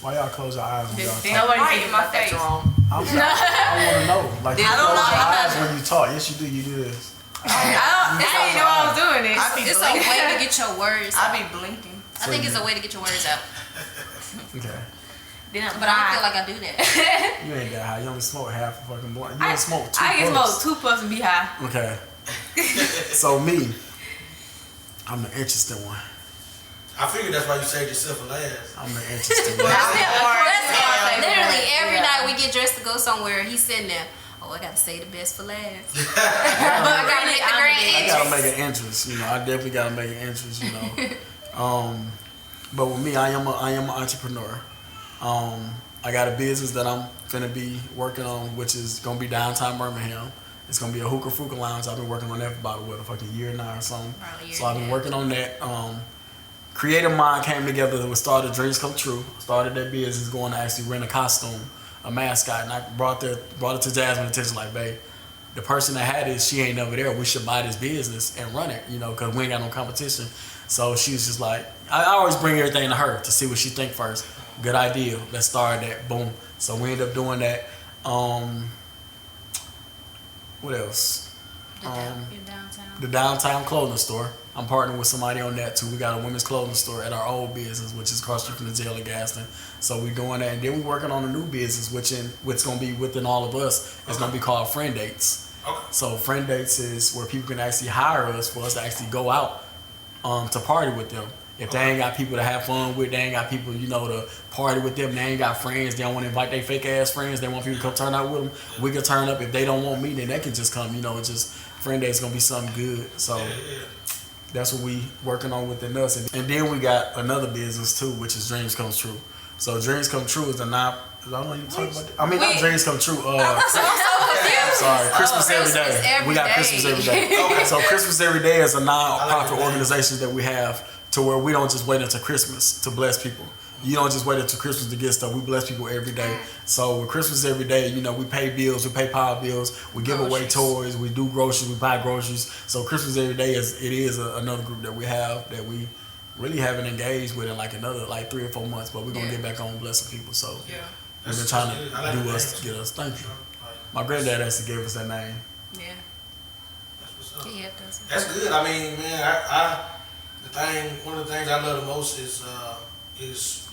Why y'all close your eyes when y'all talk? Nobody Right thinks in my about that, face. Jerome. I want to know. Like you I don't close your know. eyes when you talk. Yes, you do. You do this. I didn't know I was doing it. I be It's a blinking. way to get your words I out. be blinking. I think it's a way to get your words out. Okay. Then I'm But I don't feel like I do that. You ain't that high. You only smoke half a fucking blunt. You only smoke two I can puffs. smoke 2 puffs and be high. Okay. So me, I'm the interesting one. I figured that's why you saved yourself for last. I'm the interesting one. Literally every Yeah. night we get dressed to go somewhere, he's sitting there. Oh, I gotta say the best for last. But I gotta make the grand I entrance. gotta make an interest, you know. I definitely gotta make an interest, you know. But with me, I am an entrepreneur. I got a business that I'm gonna be working on, which is gonna be downtown Birmingham. It's gonna be a hookah fruka lounge. I've been working on that for about a fucking year now or something. Probably a year So I've been and a working on that. Creative Mind came together and started Dreams Come True. Started that business going to actually rent a costume, a mascot, and I brought it to Jasmine's attention like, babe, the person that had it, she ain't never there. We should buy this business and run it, you know, because we ain't got no competition. So she was just like, I always bring everything to her to see what she think first. Good idea. Let's start that. Boom. So we ended up doing that. What else? Your downtown. The downtown clothing store. I'm partnering with somebody on that too. We got a women's clothing store at our old business, which is across the street from the jail at Gaston. So we're doing that, and then we're working on a new business, which gonna be within all of us. It's gonna be called Friend Dates. Okay. So Friend Dates is where people can actually hire us for us to actually go out to party with them. If they ain't got people to have fun with, they ain't got people, you know, to party with them, they ain't got friends, they don't want to invite their fake ass friends, they want people to come turn out with them, we can turn up. If they don't want me, then they can just come, you know. It's just Friend Date's gonna be something good. So that's what we working on within us. And then we got another business too, which is Dreams Come True. So Dreams Come True is a non. I don't know you talking about that. I mean, not Dreams Come True. Sorry, Christmas Every Day. Christmas We got Every Christmas Day. Every Day. So Christmas Every Day is a non-profit I like that. organization that we have to where we don't just wait until Christmas to bless people. You don't just wait until Christmas to get stuff. We bless people every day. So with Christmas Every Day, you know, we pay bills, we pay power bills, we give away toys, we do groceries, we buy groceries. So Christmas Every Day is another group that we have that we really haven't engaged with in like another 3 or 4 months, but we're gonna get back on blessing people. So we've been trying to do us, get us. Thank you. My granddad actually gave us that name. Yeah. That's what's Yeah, that's That's good. I mean, man, one of the things I love the most is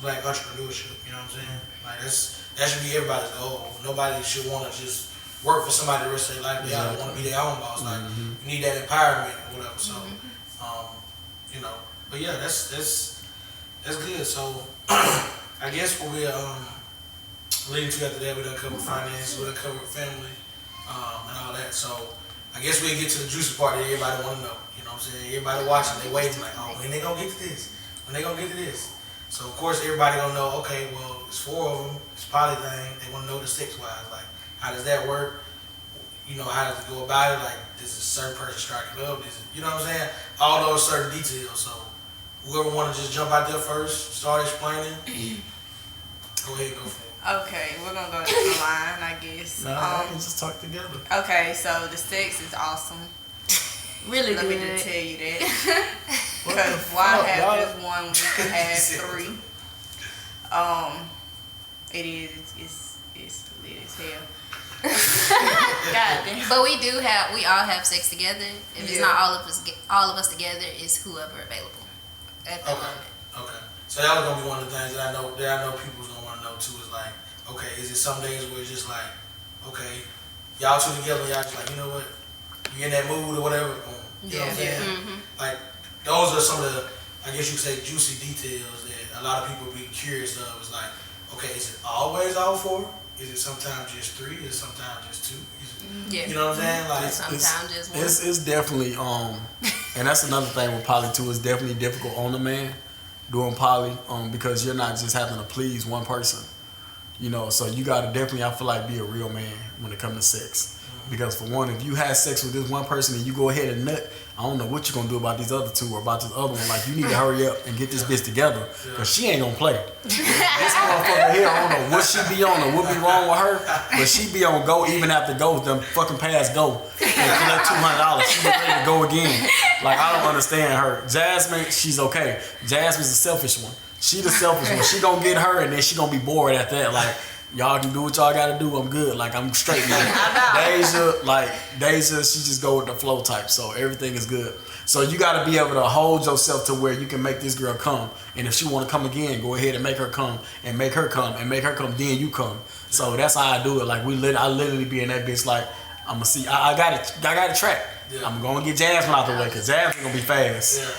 black entrepreneurship. You know what I'm saying? Like that should be everybody's goal. Nobody should want to just work for somebody the rest of their life. They all want to be their own boss. Like you need that empowerment or whatever. So, you know, but yeah, that's good. So, I guess what we're leading to after that, we done covered finance, we done covered family, and all that. So, I guess we'll get to the juicy part that everybody want to know. You know what I'm saying? Everybody watching, they waiting like, oh, when they gonna get to this? When they gonna get to this? So of course everybody gonna know. Okay, well, it's 4 of them. It's poly thing. They want to know the 6-wise. Like, how does that work? You know, how does it go about it? Like, does a certain person strike it up? You know what I'm saying? All those certain details. So whoever want to just jump out there first, start explaining. Go ahead, go for it. Okay, we're gonna go down the line, I guess. No, we can just talk together. Okay, so the sex is awesome. really Let good. me just tell you that. Because why have just one when you can have 3? It is. It's lit as hell. God damn. But we all have sex together. If it's not all of us together, it's whoever available at that moment. Okay. So that was gonna be one of the things that I know people's gonna want to know too. Is like, okay, is it some days where it's just like, okay, y'all two together, y'all just like, you know what, you in that mood or whatever. You know what I'm saying? Like, those are some of the, I guess you could say, juicy details that a lot of people be curious of. It's like, okay, is it always all 4? Is it sometimes just 3? Is it sometimes just 2? You know what I'm saying? Like, Sometimes just one. It's definitely and that's another thing with poly too. It's definitely difficult on the man doing poly because you're not just having to please one person. You know, so you gotta definitely, I feel like, be a real man when it comes to sex. Because for one, if you have sex with this one person and you go ahead and nut, I don't know what you're gonna do about these other 2 or about this other one. Like, you need to hurry up and get this bitch together, because she ain't gonna play. This motherfucker here, I don't know what she be on or what be wrong with her, but she be on go even after go, them fucking pass go. And collect $200, she be ready to go again. Like, I don't understand her. Jasmine, she's okay. Jasmine's the selfish one. She the selfish one. She gonna get her and then she gonna be bored at that. Like, y'all can do what y'all gotta do. I'm good. Like, I'm straight. Deja, she just go with the flow type. So everything is good. So you gotta be able to hold yourself to where you can make this girl come. And if she wanna come again, go ahead and make her come and make her come and make her come. Then you come. So that's how I do it. Like, I literally be in that bitch. Like, I'm gonna see. I got a track. Yeah. I'm gonna get Jasmine out the way because Jasmine gonna be fast. Yeah.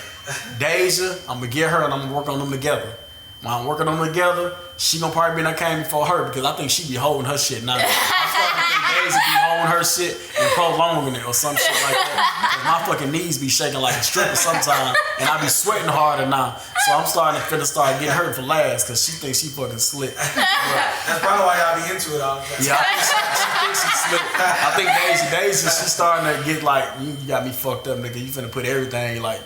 Deja, I'm gonna get her and I'm gonna work on them together. When I'm working on them together, she gonna probably be in that came before her because I think she be holding her shit now. I starting to think Deja be holding her shit and prolonging it or some shit like that. Cause my fucking knees be shaking like a stripper sometimes and I be sweating harder now. So I'm starting to start getting her for last because she thinks she fucking slick. That's probably why y'all be into it all the time. Yeah, I think she thinks she's slick. I think Deja, she's starting to get like, you got me fucked up, nigga. You finna put everything like,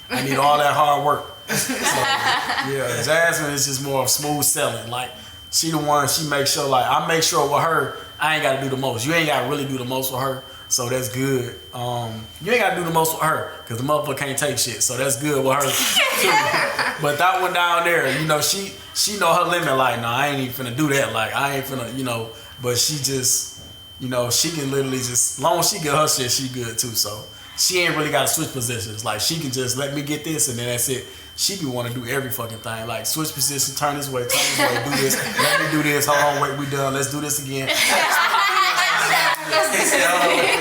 I need all that hard work. So, yeah, Jasmine is just more of smooth selling. Like, she the one, she makes sure, like, I make sure with her, I ain't gotta do the most. You ain't gotta really do the most with her, so that's good. You ain't gotta do the most with her, because the motherfucker can't take shit, so that's good with her too. But that one down there, you know, she know her limit, like, no, I ain't even finna do that. Like, I ain't finna, you know, but she just, you know, she can literally just, as long as she get her shit, she good too, so. She ain't really gotta switch positions. Like, she can just let me get this and then that's it. She be wanna do every fucking thing. Like, switch position, turn this way, do this, let me do this, hold on, wait, we done, let's do this again.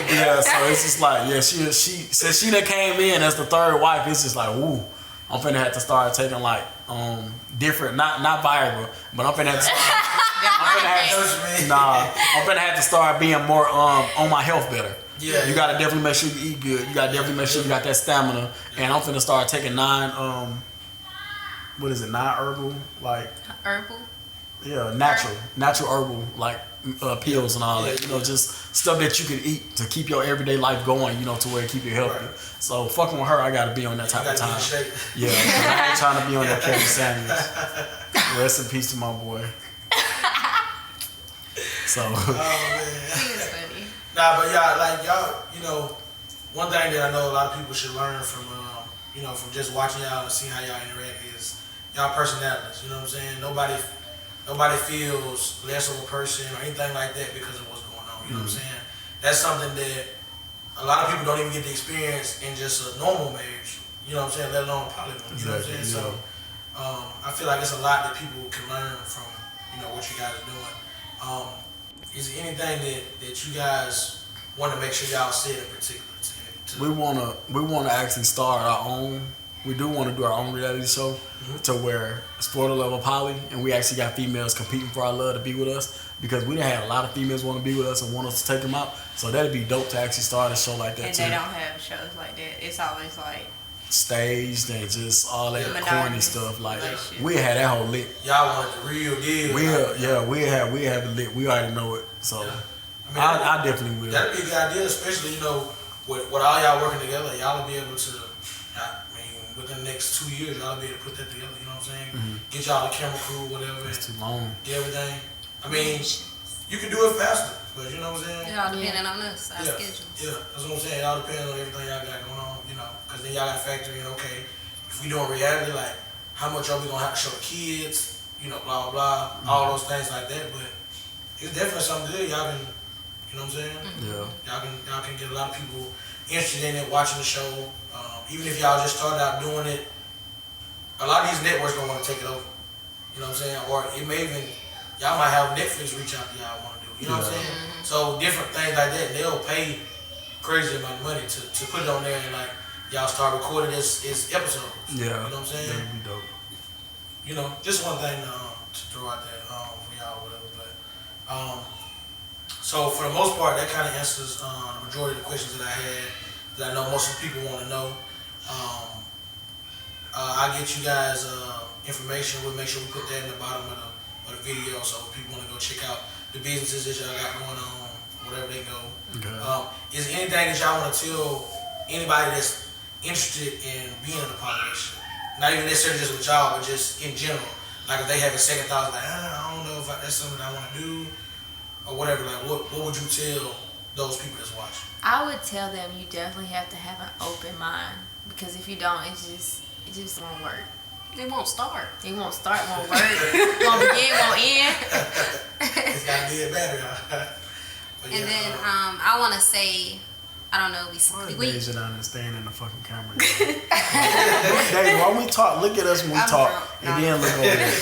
Yeah, so it's just like, yeah, she since she done came in as the 3rd wife, it's just like, ooh, I'm finna have to start taking like different, not Viagra, but I'm finna have to start being more on my health better. Yeah, you gotta definitely make sure you eat good. You gotta definitely make sure you got that stamina. And I'm finna start taking 9 herbal, like Herbal? Yeah, natural herbal, like pills and all that. You know, just stuff that you can eat to keep your everyday life going. You know, to where it keep you healthy. Right. So fucking with her, I gotta be on that type of time. Yeah, I ain't trying to be on that Kevin Samuels. Rest in peace to my boy. So. Oh man. Nah, but y'all, you know, one thing that I know a lot of people should learn from, you know, from just watching y'all and seeing how y'all interact is y'all personalities. You know what I'm saying? Nobody feels less of a person or anything like that because of what's going on. You know what I'm saying? That's something that a lot of people don't even get the experience in just a normal marriage. You know what I'm saying? Let alone a poly one. You know what I'm saying? So I feel like it's a lot that people can learn from, what you guys are doing. Is there anything that you guys want to make sure y'all said in particular? We wanna actually start our own. We do want to do our own reality show to where it's 4TheLoveOfPoly, and we actually got females competing for our love to be with us because we done had a lot of females want to be with us and want us to take them out. So that'd be dope to actually start a show like that And too. they don't have shows like that. It's always like Staged and just all that corny monogamous stuff. Like relationship. we had that whole lit. Y'all wanted the real deal. We have it lit. We already know it. So I definitely will. That'd be a good idea, especially with all y'all working together. Y'all will be able to. Within the next 2 years, y'all will be able to put that together. You know what I'm saying? Get y'all the camera crew, whatever. It's too long. Get everything. I mean, you can do it faster, but you know what I'm saying? It all depending on us, our Yeah, schedules. yeah, that's what I'm saying. It all depends on everything y'all got going on, because then y'all got to factor in, okay, if we doing reality, like, how much are we going to have to show the kids, blah, blah, blah, all those things like that, but it's definitely something good. Y'all can, you know what I'm saying? Yeah. Y'all can get a lot of people interested in it, watching the show. Even if y'all just started out doing it, a lot of these networks don't want to take it over. You know what I'm saying? Or it may even, y'all might have Netflix reach out to y'all want to do. You know what I'm saying? So different things like that, they'll pay crazy amount of money to put it on there and like y'all start recording this episode. Yeah. You know what I'm saying? That'd be dope. Just one thing to throw out there for y'all, whatever. But so for the most part, that kind of answers the majority of the questions that I had that I know most of the people want to know. I'll get you guys information. We'll make sure we put that in the bottom of the video, so if people want to go check out the businesses that y'all got going on, wherever they go. Okay. Is there anything that y'all want to tell anybody that's interested in being in a poly relationship? Not even necessarily just with y'all, but just in general. Like if they have a second thought, like, I don't know if that's something I want to do, or whatever. Like, what would you tell those people that's watching? I would tell them you definitely have to have an open mind, because if you don't, it just won't work. It won't start. It won't start, won't work, won't begin, won't end. It's got to be a battery. And then I want to say, I don't know, we Deja down there staring in the fucking camera. Dave, while we talk, look at us when we talk, and then look over there.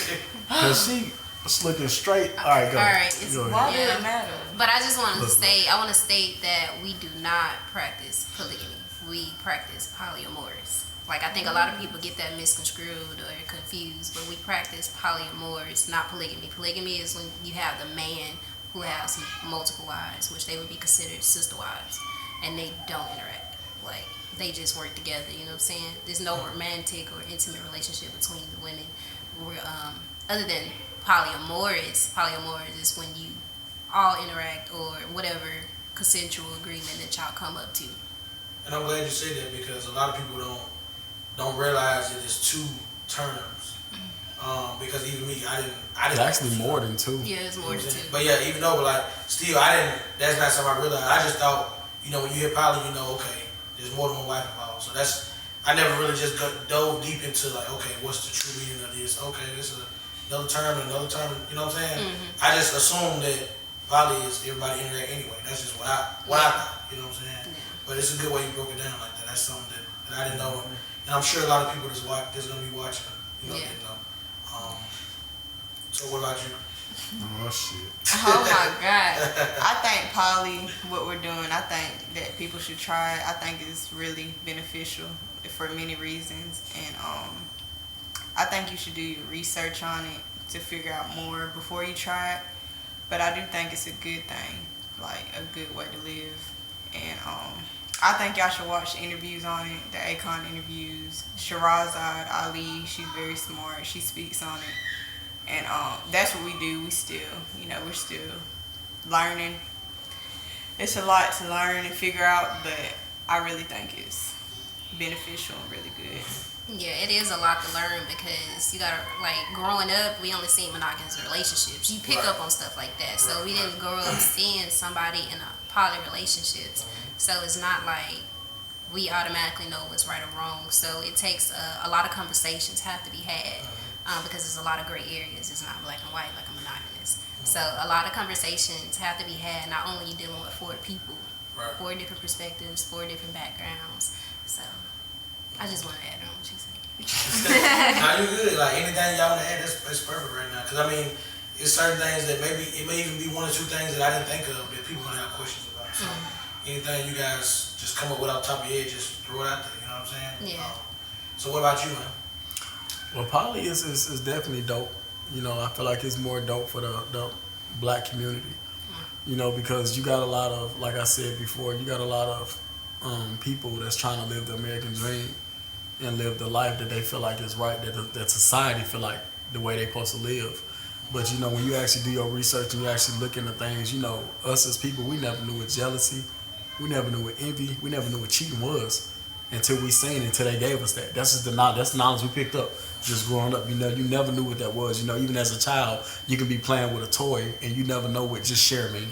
Because she's looking straight. All right, go. All right, it's Go ahead. why does it matter? But I just want to say, I want to state that we do not practice polygamy. We practice polyamorous. Like, I think a lot of people get that misconstrued or confused, but we practice polyamorous, not polygamy. Polygamy is when you have the man who has multiple wives, which they would be considered sister wives, and they don't interact. Like, they just work together, you know what I'm saying? There's no romantic or intimate relationship between the women. Other than polyamorous is when you all interact or whatever consensual agreement that y'all come up to. And I'm glad you said that, because a lot of people don't realize that it's two terms. Because even me, I didn't. It's actually more than two. Yeah, it's more than two. But yeah, even though, but like, still, that's not something I realized. I just thought, when you hear poly, okay, there's more than one wife involved. So I never really just dove deep into like, okay, what's the true meaning of this? Okay, this is another term, you know what I'm saying? I just assumed that poly is everybody interact anyway. That's just what I thought, you know what I'm saying? But it's a good way you broke it down like that. That's something that I didn't know. And I'm sure a lot of people that's going to be watching, didn't know. So what about you? Oh, shit. Oh my God. I think poly, what we're doing, I think that people should try it. I think it's really beneficial for many reasons. And I think you should do your research on it to figure out more before you try it. But I do think it's a good thing, like a good way to live. And I think y'all should watch the interviews on it, the Akon interviews. Shirazad Ali, she's very smart. She speaks on it. And that's what we do. We're still learning. It's a lot to learn and figure out, but I really think it's beneficial and really good. Yeah, it is a lot to learn, because you gotta, like, growing up, we only seen monogamous relationships. You pick up on stuff like that. So we didn't grow up seeing somebody in a poly relationships. So it's not like we automatically know what's right or wrong. So it takes a lot of conversations have to be had, because there's a lot of gray areas. It's not black and white like a monogamous. So a lot of conversations have to be had. Not only you dealing with 4 people, Right. 4 different perspectives, 4 different backgrounds. So I just want to add on what you said. Now you good. Like anything y'all want to add, that's perfect right now. Cause I mean, it's certain things that maybe it may even be 1 or 2 things that I didn't think of that people gonna have questions about. So anything you guys just come up with off the top of your head, just throw it out there. You know what I'm saying? Yeah. So what about you, man? Well, poly is definitely dope. You know, I feel like it's more dope for the black community. You know, because you got a lot of, like I said before, you got a lot of people that's trying to live the American dream and live the life that they feel like is right, that society feel like the way they supposed to live. But you know, when you actually do your research and you actually look into things, you know, us as people, we never knew what jealousy, we never knew what envy, we never knew what cheating was until we seen it, until they gave us that. That's just the knowledge we picked up just growing up. You know, you never knew what that was. You know, even as a child, you can be playing with a toy and you never know what just share mean.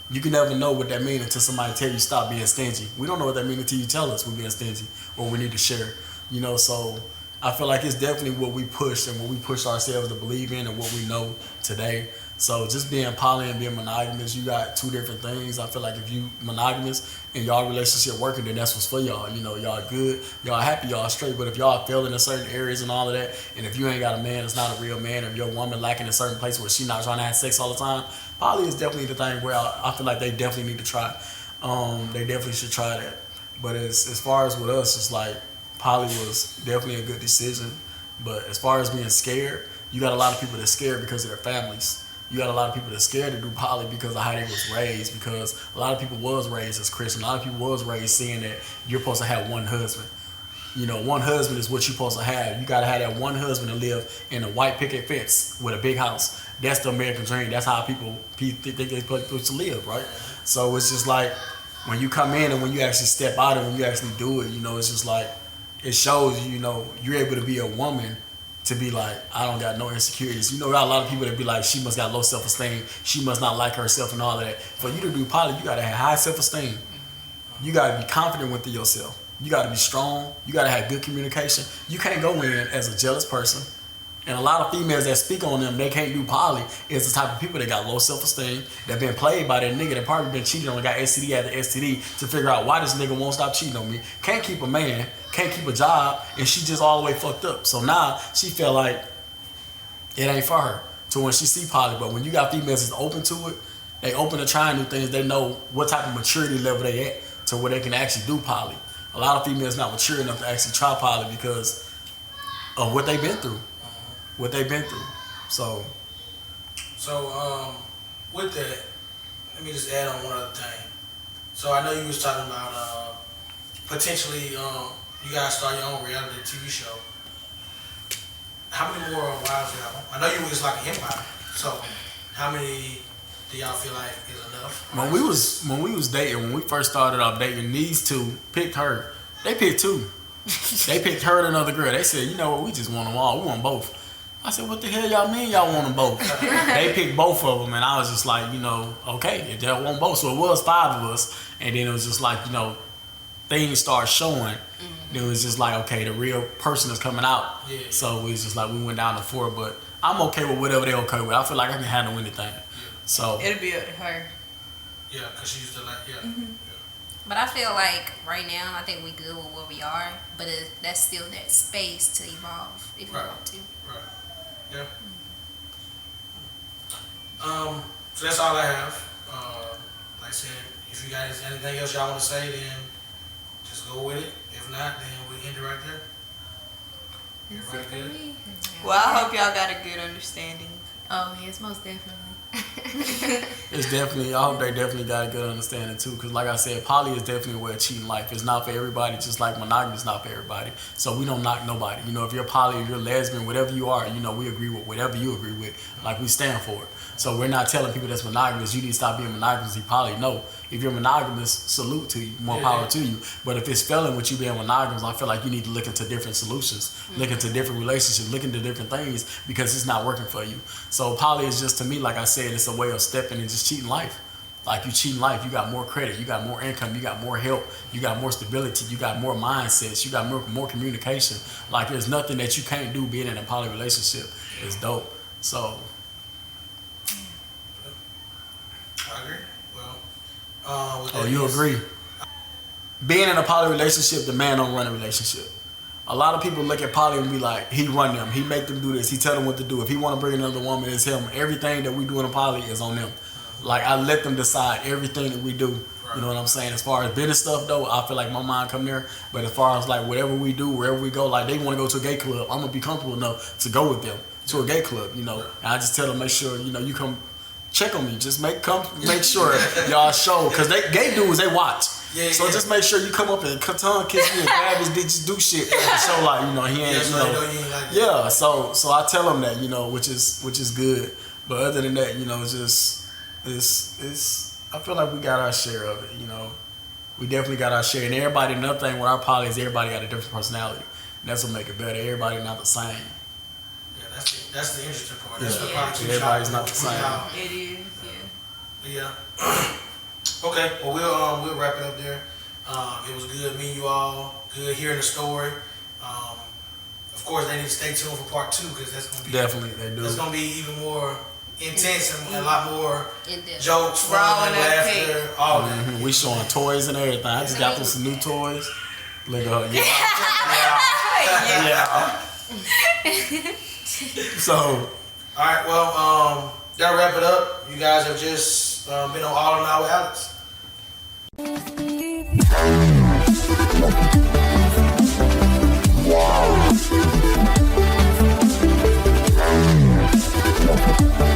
You can never know what that means until somebody tell you stop being stingy. We don't know what that means until you tell us we're being stingy or we need to share. You know, so I feel like it's definitely what we push and what we push ourselves to believe in and what we know today. So just being poly and being monogamous, you got 2 different things. I feel like if you monogamous and y'all relationship working, then that's what's for y'all. You know, y'all good, y'all happy, y'all straight. But if y'all failing in certain areas and all of that, and if you ain't got a man that's not a real man, or your woman lacking in a certain place where she not trying to have sex all the time, poly is definitely the thing where I feel like they definitely need to try. They definitely should try that. But as far as with us, it's like poly was definitely a good decision. But as far as being scared, you got a lot of people that's scared because of their families. You got a lot of people that's scared to do poly because of how they was raised, because a lot of people was raised as Christian. A lot of people was raised seeing that you're supposed to have 1 husband. You know, 1 husband is what you're supposed to have. You got to have that 1 husband to live in a white picket fence with a big house. That's the American dream. That's how people think they're supposed to live, right? So it's just like when you come in and when you actually step out and when you actually do it, you know, it's just like it shows you know, you're able to be a woman to be like, I don't got no insecurities. You know, got a lot of people that be like, she must got low self-esteem. She must not like herself and all of that. For you to do poly, you got to have high self-esteem. You got to be confident within yourself. You got to be strong. You got to have good communication. You can't go in as a jealous person. And a lot of females that speak on them, they can't do poly, is the type of people that got low self-esteem, that been played by that nigga that probably been cheating on and got STD after STD to figure out why this nigga won't stop cheating on me. Can't keep a man, can't keep a job, and she just all the way fucked up. So now she feel like it ain't for her to when she see poly. But when you got females that's open to it, they open to trying new things, they know what type of maturity level they at to where they can actually do poly. A lot of females not mature enough to actually try poly because of what they've been through. What they've been through. So with that, let me just add on one other thing. So I know you was talking about potentially you guys start your own reality TV show. How many more wives y'all? I know you was like an empire. So how many do y'all feel like is enough? when we was dating, when we first started off dating, these 2 picked her. They picked 2. They picked her and another girl. They said, you know what, we just want them all. We want both. I said, what the hell y'all mean y'all want them both? They picked both of them, and I was just like, you know, okay, if they want both. So it was 5 of us, and then it was just like, you know, things started showing. It was just like, okay, the real person is coming out. Yeah. So it was just like we went down to 4, but I'm okay with whatever they're okay with. I feel like I can handle anything. So It'll be up to her. Yeah, because she used to like, yeah. But I feel like right now, I think we good with where we are, but that's still that space to evolve if you Right. want to. Right. Yeah. So that's all I have. Like I said, if you guys anything else y'all want to say, then just go with it. If not, then we end it right there. Everybody good? Well, I hope y'all got a good understanding. Oh, yes, most definitely. it's definitely, I hope they definitely got a good understanding too, because like I said, poly is definitely a way of cheating life. It's not for everybody, just like monogamy is not for everybody. So we don't knock nobody. You know, if you're poly, if you're lesbian, whatever you are, you know, we agree with whatever you agree with, like we stand for it. So we're not telling people that's monogamous, you need to stop being monogamous, be poly. No, if you're monogamous, salute to you, more power to you. But if it's failing with you being monogamous, I feel like you need to look into different solutions, look into different relationships, look into different things, because it's not working for you. So poly is just, to me, like I said, it's a way of stepping and just cheating life. Like you cheating life, you got more credit, you got more income, you got more help, you got more stability, you got more mindsets, you got more communication. Like there's nothing that you can't do being in a poly relationship. It's dope. So I agree. Well, Oh, you agree? Being in a poly relationship, the man don't run a relationship. A lot of people look at poly and be like, he run them. He make them do this. He tell them what to do. If he want to bring another woman, it's him. Everything that we do in a poly is on them. Like, I let them decide everything that we do. You know what I'm saying? As far as business stuff, though, I feel like my mind come there. But as far as, like, whatever we do, wherever we go, like, they want to go to a gay club, I'm going to be comfortable enough to go with them to a gay club, you know. And I just tell them, make sure, you know, you come check on me. Just make sure y'all show. Because gay dudes, they watch. Yeah, so just make sure you come up and tongue kiss me and grab his dick, just do shit to show like, you know, he ain't, you know. Yeah, so I tell him that, you know, which is good. But other than that, you know, it's I feel like we got our share of it, you know. We definitely got our share. And everybody, another thing with our poly is everybody got a different personality. And that's what make it better. Everybody not the same. Yeah, that's the interesting part. That's what Yeah. probably Everybody's not the same. It is, yeah. Yeah. Okay, well we'll wrap it up there. It was good meeting you all. Good hearing the story. Of course, they need to stay tuned for part 2 because that's gonna be Definitely they do. That's gonna be even more intense and a lot more In-depth. jokes, fun, and laughter, all that. We showing toys and everything. I just got them some new toys. Look at her. Yeah. So, all right. Well, that'll wrap it up. You guys have just been on All in All with Alex.